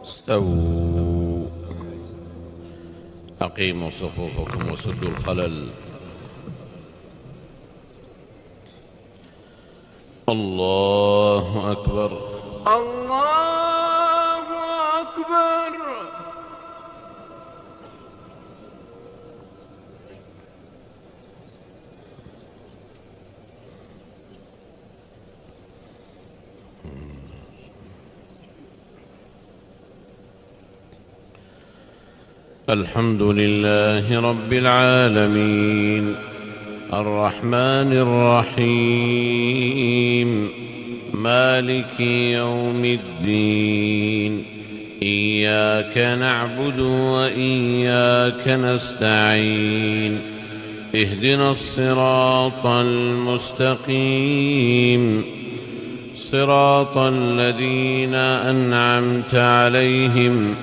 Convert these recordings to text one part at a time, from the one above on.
استووا. أقيموا صفوفكم وسدوا الخلل. الله أكبر. الله أكبر. الحمد لله رب العالمين الرحمن الرحيم مالك يوم الدين. إياك نعبد وإياك نستعين. اهدنا الصراط المستقيم صراط الذين أنعمت عليهم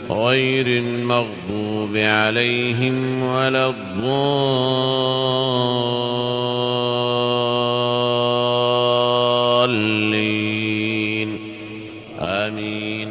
غير المغضوب عليهم ولا الضالين. آمين.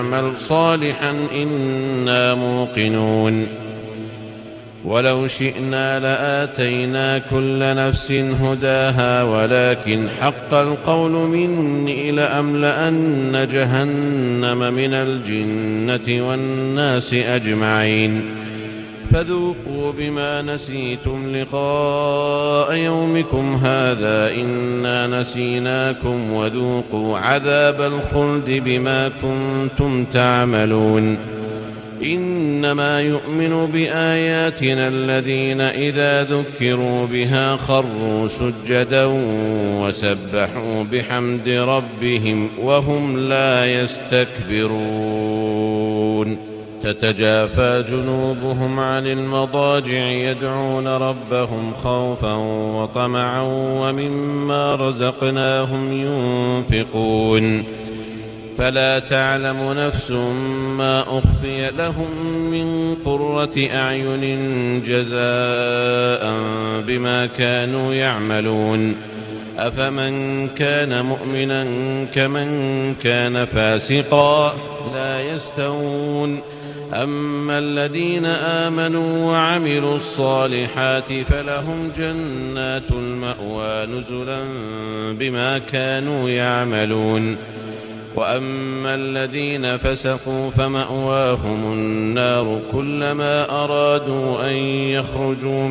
اعمل صالحا إنا موقنون. ولو شئنا لآتينا كل نفس هداها ولكن حق القول مني لأملأن جهنم من الجنة والناس أجمعين. فذوقوا بما نسيتم لقاء يومكم هذا إنا نسيناكم وذوقوا عذاب الخلد بما كنتم تعملون. إنما يؤمن بآياتنا الذين إذا ذكروا بها خروا سجدا وسبحوا بحمد ربهم وهم لا يستكبرون. تتجافى جنوبهم عن المضاجع يدعون ربهم خوفا وطمعا ومما رزقناهم ينفقون. فلا تعلم نفس ما أخفي لهم من قرة أعين جزاء بما كانوا يعملون. أفمن كان مؤمنا كمن كان فاسقا لا يستوون. أما الذين آمنوا وعملوا الصالحات فلهم جنات المأوى نزلا بما كانوا يعملون. وأما الذين فسقوا فمأواهم النار كلما أرادوا أن يخرجوا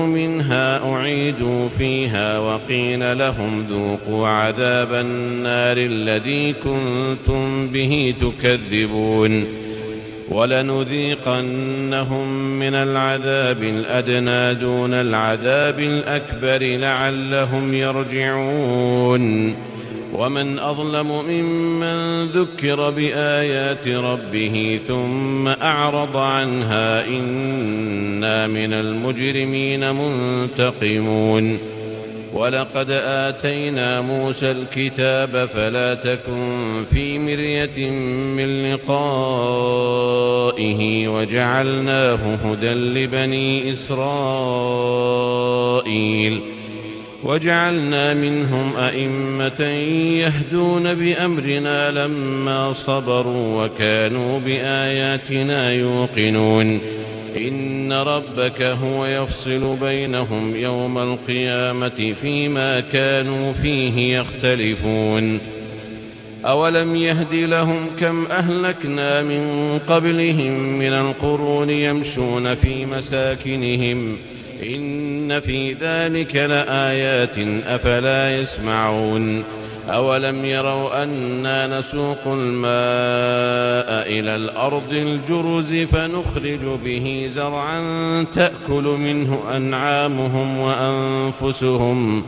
منها أعيدوا فيها وقيل لهم ذوقوا عذاب النار الذي كنتم به تكذبون. ولنذيقنهم من العذاب الأدنى دون العذاب الأكبر لعلهم يرجعون. ومن أظلم ممن ذكر بآيات ربه ثم أعرض عنها إنا من المجرمين منتقمون. ولقد آتينا موسى الكتاب فلا تكن في مرية من لقائه وجعلناه هدى لبني إسرائيل وجعلنا منهم أئمة يهدون بأمرنا لما صبروا وكانوا بآياتنا يوقنون. إن ربك هو يفصل بينهم يوم القيامة فيما كانوا فيه يختلفون. أولم يهد لهم كم أهلكنا من قبلهم من القرون يمشون في مساكنهم إن في ذلك لآيات أفلا يسمعون. أولم يروا أنا نسوق الماء إلى الأرض الجرز فنخرج به زرعا تأكل منه أنعامهم وأنفسهم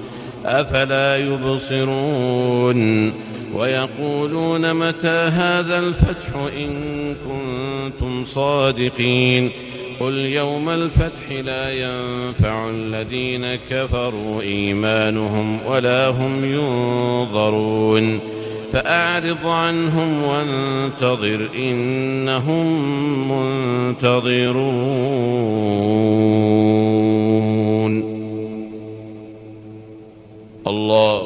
أفلا يبصرون. ويقولون متى هذا الفتح إن كنتم صادقين قل يوم الفتح لا ينفع الذين كفروا إيمانهم ولا هم ينظرون. فأعرض عنهم وانتظر إنهم منتظرون. الله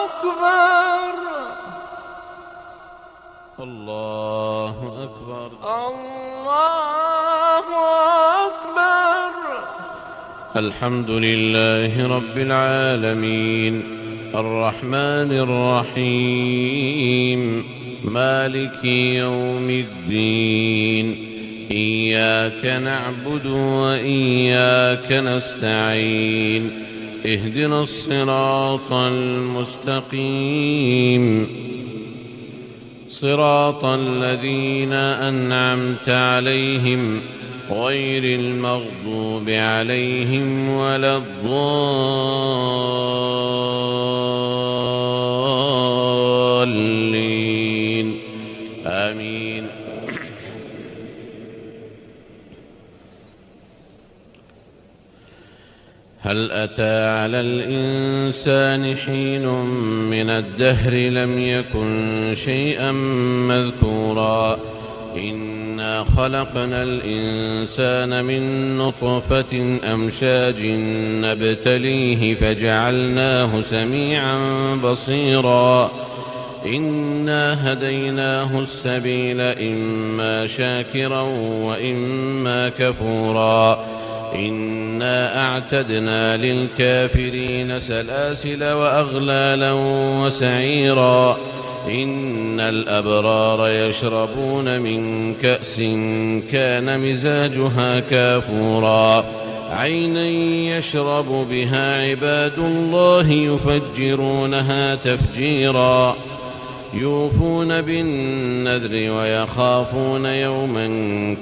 أكبر. الله أكبر. الله أكبر. الحمد لله رب العالمين الرحمن الرحيم مالك يوم الدين إياك نعبد وإياك نستعين اهدنا الصراط المستقيم صراط الذين أنعمت عليهم غير المغضوب عليهم ولا الضالين آمين. هل أتى على الإنسان حين من الدهر لم يكن شيئا مذكورا إنا خلقنا الإنسان من نطفة أمشاج نبتليه فجعلناه سميعا بصيرا إنا هديناه السبيل إما شاكرا وإما كفورا إنا أعتدنا للكافرين سلاسل وأغلالا وسعيرا إن الأبرار يشربون من كأس كان مزاجها كافورا عينا يشرب بها عباد الله يفجرونها تفجيرا يوفون بالنذر ويخافون يوما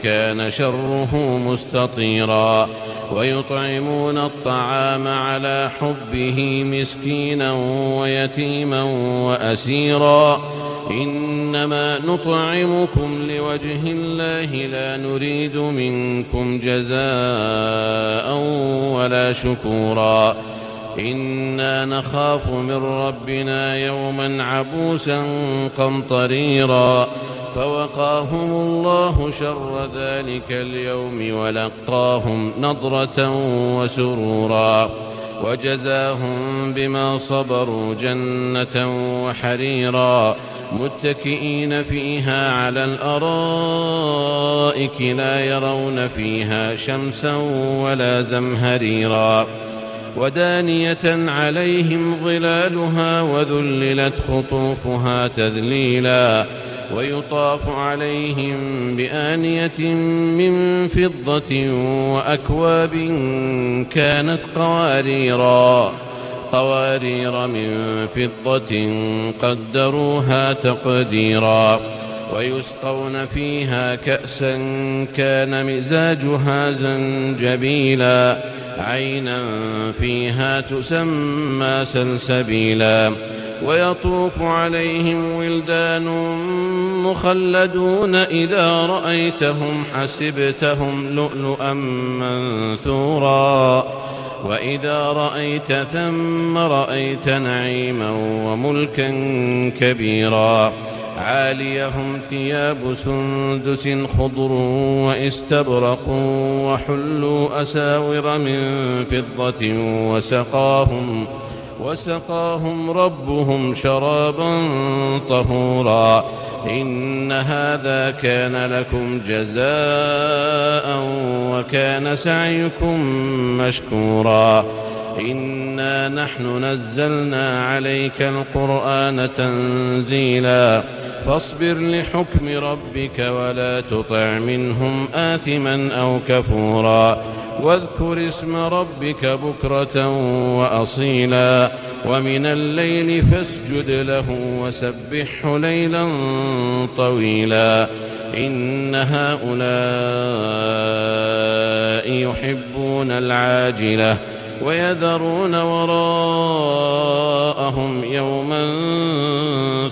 كان شره مستطيرا ويطعمون الطعام على حبه مسكينا ويتيما وأسيرا إنما نطعمكم لوجه الله لا نريد منكم جزاء ولا شكورا إنا نخاف من ربنا يوما عبوسا قمطريرا فوقاهم الله شر ذلك اليوم ولقاهم نضرة وسرورا وجزاهم بما صبروا جنة وحريرا متكئين فيها على الأرائك لا يرون فيها شمسا ولا زمهريرا ودانية عليهم ظلالها وذللت خطوفها تذليلا ويطاف عليهم بآنية من فضة وأكواب كانت قوارير من فضة قدروها تقديرا ويسقون فيها كأسا كان مزاجها زنجبيلا عينا فيها تسمى سلسبيلا ويطوف عليهم ولدان مخلدون إذا رأيتهم حسبتهم لؤلؤا منثورا وإذا رأيت ثم رأيت نعيما وملكا كبيرا عاليهم ثياب سندس خضر واستبرق وحلوا أساور من فضة وسقاهم ربهم شرابا طهورا إن هذا كان لكم جزاء وكان سعيكم مشكورا إنا نحن نزلنا عليك القرآن تنزيلا فاصبر لحكم ربك ولا تطع منهم آثما أو كفورا واذكر اسم ربك بكرة وأصيلا ومن الليل فاسجد له وسبحه ليلا طويلا إن هؤلاء يحبون العاجلة ويذرون وراءهم يوما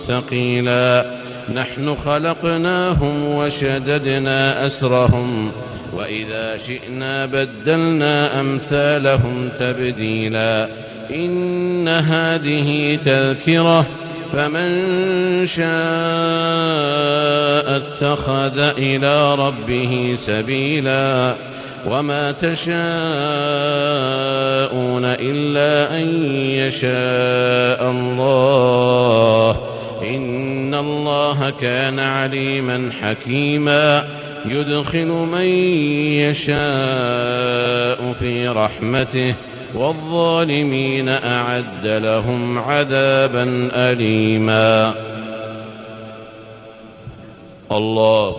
ثقيلا نحن خلقناهم وشددنا أسرهم وإذا شئنا بدلنا أمثالهم تبديلا إن هذه تذكرة فمن شاء اتخذ إلى ربه سبيلا وما تشاءون إلا أن يشاء الله إن الله كان عليما حكيما يدخل من يشاء في رحمته والظالمين أعد لهم عذابا أليما الله